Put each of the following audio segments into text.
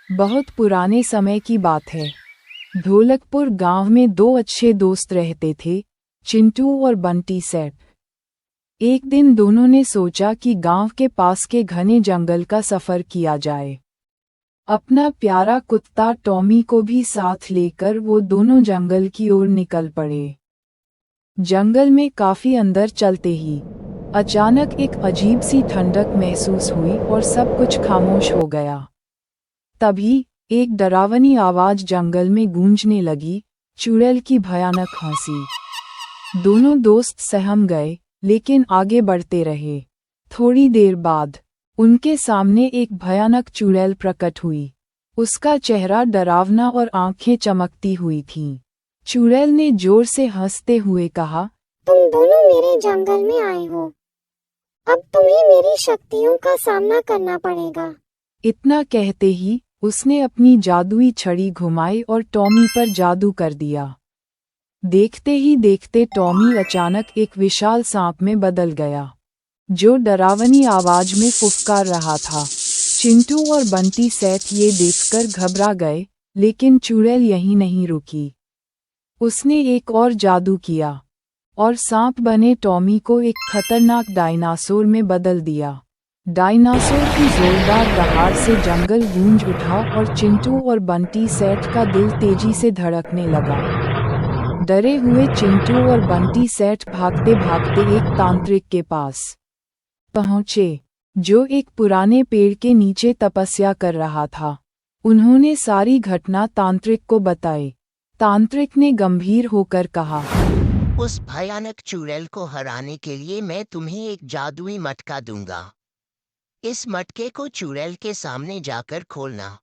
बहुत पुराने समय की बात है। ढोलकपुर गांव में दो अच्छे दोस्त रहते थे, चिंटू और बंटी सेठ। एक दिन दोनों ने सोचा कि गांव के पास के घने जंगल का सफर किया जाए। अपना प्यारा कुत्ता टॉमी को भी साथ लेकर वो दोनों जंगल की ओर निकल पड़े। जंगल में काफी अंदर चलते ही अचानक एक अजीब सी ठंडक महसूस हुई और सब कुछ खामोश हो गया। तभी एक डरावनी आवाज जंगल में गूंजने लगी, चुड़ैल की भयानक हंसी। दोनों दोस्त सहम गए, लेकिन आगे बढ़ते रहे। थोड़ी देर बाद उनके सामने एक भयानक चुड़ैल प्रकट हुई। उसका चेहरा डरावना और आंखें चमकती हुई थीं। चुड़ैल ने जोर से हंसते हुए कहा, तुम दोनों मेरे जंगल में आए हो। अब तुम्हें मेरी शक्तियों का सामना करना पड़ेगा। इतना कहते ही उसने अपनी जादुई छड़ी घुमाई और टॉमी पर जादू कर दिया। देखते ही देखते टॉमी अचानक एक विशाल सांप में बदल गया, जो डरावनी आवाज में फुफकार रहा था। चिंटू और बंटी सेठ ये देखकर घबरा गए, लेकिन चुड़ैल यहीं नहीं रुकी। उसने एक और जादू किया और सांप बने टॉमी को एक खतरनाक डायनासोर में बदल दिया। डायनासोर की जोरदार दहाड़ से जंगल गूंज उठा और चिंटू और बंटी सेठ का दिल तेजी से धड़कने लगा। डरे हुए चिंटू और बंटी सेठ भागते भागते एक तांत्रिक के पास पहुंचे, जो एक पुराने पेड़ के नीचे तपस्या कर रहा था। उन्होंने सारी घटना तांत्रिक को बताई। तांत्रिक ने गंभीर होकर कहा, उस भयानक चुड़ैल को हराने के लिए मैं तुम्हें एक जादुई मटका दूंगा। इस मटके को चुड़ैल के सामने जाकर खोलना।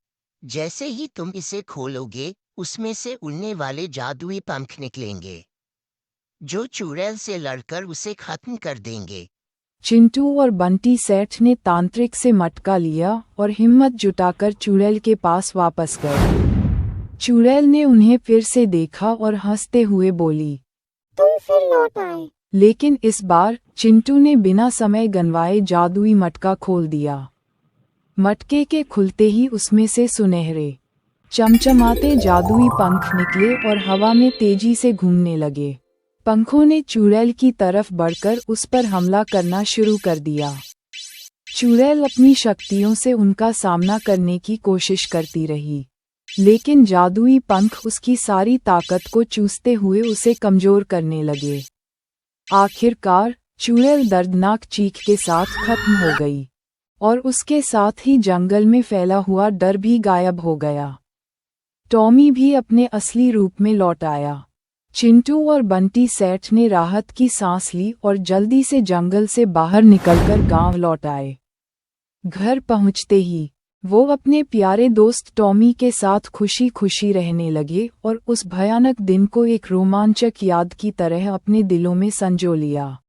जैसे ही तुम इसे खोलोगे, उसमें से उड़ने वाले जादुई पंख निकलेंगे, जो चुड़ैल से लड़कर उसे खत्म कर देंगे। चिंटू और बंटी सेठ ने तांत्रिक से मटका लिया और हिम्मत जुटाकर चुड़ैल के पास वापस गए। चुड़ैल ने उन्हें फिर से देखा और हंसते हुए बोली, तुम फिर लौट आए। लेकिन इस बार चिंटू ने बिना समय गंवाए जादुई मटका खोल दिया। मटके के खुलते ही उसमें से सुनहरे चमचमाते जादुई पंख निकले और हवा में तेजी से घूमने लगे। पंखों ने चुड़ैल की तरफ बढ़कर उस पर हमला करना शुरू कर दिया। चुड़ैल अपनी शक्तियों से उनका सामना करने की कोशिश करती रही, लेकिन जादुई पंख उसकी सारी ताकत को चूसते हुए उसे कमजोर करने लगे। आखिरकार चुड़ैल दर्दनाक चीख के साथ खत्म हो गई और उसके साथ ही जंगल में फैला हुआ डर भी गायब हो गया। टॉमी भी अपने असली रूप में लौट आया। चिंटू और बंटी सेठ ने राहत की सांस ली और जल्दी से जंगल से बाहर निकलकर गांव लौट आए। घर पहुंचते ही वो अपने प्यारे दोस्त टॉमी के साथ खुशी खुशी रहने लगे और उस भयानक दिन को एक रोमांचक याद की तरह अपने दिलों में संजो लिया।